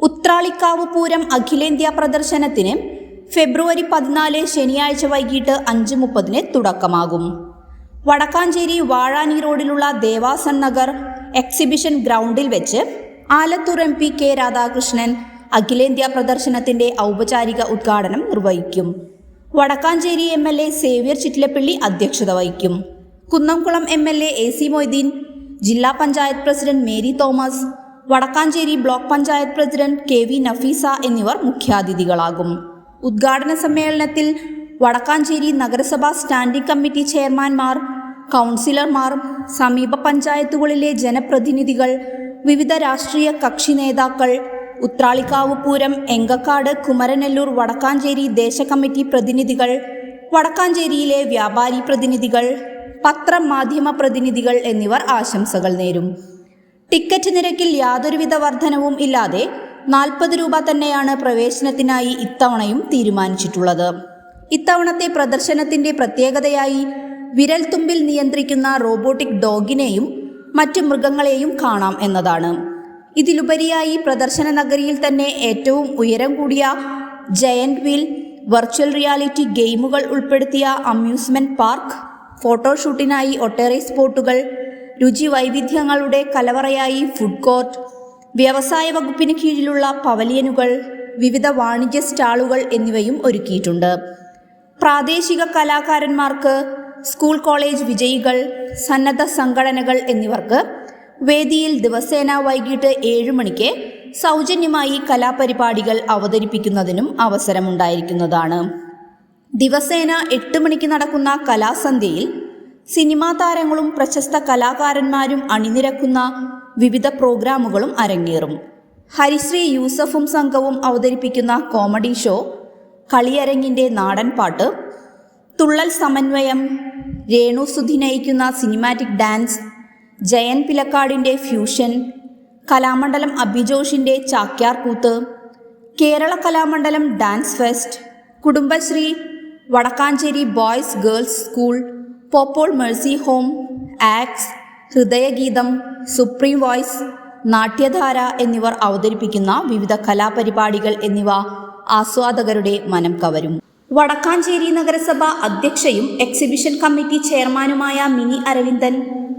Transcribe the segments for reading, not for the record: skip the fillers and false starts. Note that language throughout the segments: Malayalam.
ഉത്രാളിക്കാവ് പൂരം അഖിലേന്ത്യാ പ്രദർശനത്തിന് ഫെബ്രുവരി 14 ശനിയാഴ്ച വൈകിട്ട് 5:30 തുടക്കമാകും. വടക്കാഞ്ചേരി വാഴാനി റോഡിലുള്ള ദേവാസൻ നഗർ എക്സിബിഷൻ ഗ്രൗണ്ടിൽ വെച്ച് ആലത്തൂർ MP കെ രാധാകൃഷ്ണൻ അഖിലേന്ത്യാ പ്രദർശനത്തിന്റെ ഔപചാരിക ഉദ്ഘാടനം നിർവഹിക്കും. വടക്കാഞ്ചേരി MLA സേവ്യർ ചിറ്റിലപ്പള്ളി അധ്യക്ഷത വഹിക്കും. കുന്നംകുളം MLA AC മൊയ്തീൻ, ജില്ലാ panchayat president Mary Thomas, Vadakkancherry block panchayat president KV Nafeesa എന്നിവർ മുഖ്യാതിഥികളാകും. ഉദ്ഘാടന സമ്മേളനത്തിൽ വടക്കാഞ്ചേരി നഗരസഭാ സ്റ്റാൻഡിംഗ് കമ്മിറ്റി ചെയർമാൻമാർ, കൗൺസിലർമാർ, സമീപ പഞ്ചായത്തുകളിലെ ജനപ്രതിനിധികൾ, വിവിധ രാഷ്ട്രീയ കക്ഷി നേതാക്കൾ, ഉത്രാളിക്കാവ് പൂരം, എങ്കക്കാട്, കുമരനെല്ലൂർ, വടക്കാഞ്ചേരി ദേശകമ്മിറ്റി പ്രതിനിധികൾ, വടക്കാഞ്ചേരിയിലെ വ്യാപാരി പ്രതിനിധികൾ, പത്രമാധ്യമ പ്രതിനിധികൾ എന്നിവർ ആശംസകൾ നേരും. ടിക്കറ്റ് നിരക്കിൽ യാതൊരുവിധ വർധനവും ഇല്ലാതെ 40 രൂപ തന്നെയാണ് പ്രവേശനത്തിനായി ഇത്തവണയും തീരുമാനിച്ചിട്ടുള്ളത്. ഇത്തവണത്തെ പ്രദർശനത്തിന്റെ പ്രത്യേകതയായി വിരൽ തുമ്പിൽ നിയന്ത്രിക്കുന്ന റോബോട്ടിക് ഡോഗിനെയും മറ്റു മൃഗങ്ങളെയും കാണാം എന്നതാണ്. ഇതിലുപരിയായി പ്രദർശന നഗരിയിൽ തന്നെ ഏറ്റവും ഉയരം കൂടിയ ജയന്റ് വീൽ, വെർച്വൽ റിയാലിറ്റി ഗെയിമുകൾ ഉൾപ്പെടുത്തിയ അമ്യൂസ്മെന്റ് പാർക്ക്, ഫോട്ടോഷൂട്ടിനായി ഒട്ടേറെ സ്പോട്ടുകൾ, രുചി വൈവിധ്യങ്ങളുടെ കലവറയായി ഫുഡ് കോർട്ട്, വ്യവസായ വകുപ്പിന് കീഴിലുള്ള പവലിയനുകൾ, വിവിധ വാണിജ്യ സ്റ്റാളുകൾ എന്നിവയും ഒരുക്കിയിട്ടുണ്ട്. പ്രാദേശിക കലാകാരന്മാർക്ക്, സ്കൂൾ കോളേജ് വിജയികൾ, സന്നദ്ധ സംഘടനകൾ എന്നിവർക്ക് വേദിയിൽ ദിവസേന വൈകിട്ട് 7 മണിക്ക് സൗജന്യമായി കലാപരിപാടികൾ അവതരിപ്പിക്കുന്നതിനും അവസരമുണ്ടായിരിക്കുന്നതാണ്. ദിവസേന 8 മണിക്ക് നടക്കുന്ന കലാസന്ധ്യയിൽ സിനിമാ താരങ്ങളും പ്രശസ്ത കലാകാരന്മാരും അണിനിരക്കുന്ന വിവിധ പ്രോഗ്രാമുകളും അരങ്ങേറും. ഹരിശ്രീ യൂസഫും സംഘവും അവതരിപ്പിക്കുന്ന കോമഡി ഷോ, കളിയരങ്ങിൻ്റെ നാടൻ പാട്ട്, തുള്ളൽ സമന്വയം, രേണു സുധി നയിക്കുന്ന സിനിമാറ്റിക് ഡാൻസ്, ജയൻ പിലക്കാടിൻ്റെ ഫ്യൂഷൻ, കലാമണ്ഡലം അഭിജോഷിൻ്റെ Chakyar Koothu, Kerala Kalamandalam dance fest, Kudumbashree, Vadakkanchery boys girls school, Pope Paul mercy home, ആക്സ്, ഹൃദയഗീതം, സുപ്രീം വോയ്സ്, നാട്യധാര എന്നിവർ അവതരിപ്പിക്കുന്ന വിവിധ കലാപരിപാടികൾ എന്നിവ ആസ്വാദകരുടെ മനം കവരും. വടക്കാഞ്ചേരി നഗരസഭ അധ്യക്ഷയും എക്സിബിഷൻ കമ്മിറ്റി ചെയർമാനുമായ മിനി അരവിന്ദൻ,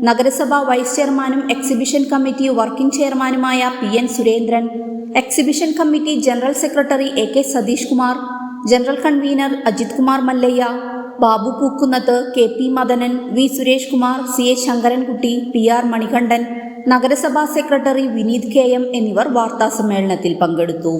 നഗരസഭ വൈസ് ചെയർമാനും എക്സിബിഷൻ കമ്മിറ്റി വർക്കിംഗ് ചെയർമാനുമായ PN Surendran, exhibition committee general secretary AK Satheesh Kumar, general convener Ajith Kumar Mallayya, Babu Pookkunnath, KP Madanan, V Suresh Kumar, CH Sankarankutty, PR Manikandan, നഗരസഭാ സെക്രട്ടറി വിനീത് KM എന്നിവർ വാർത്താസമ്മേളനത്തിൽ പങ്കെടുത്തു.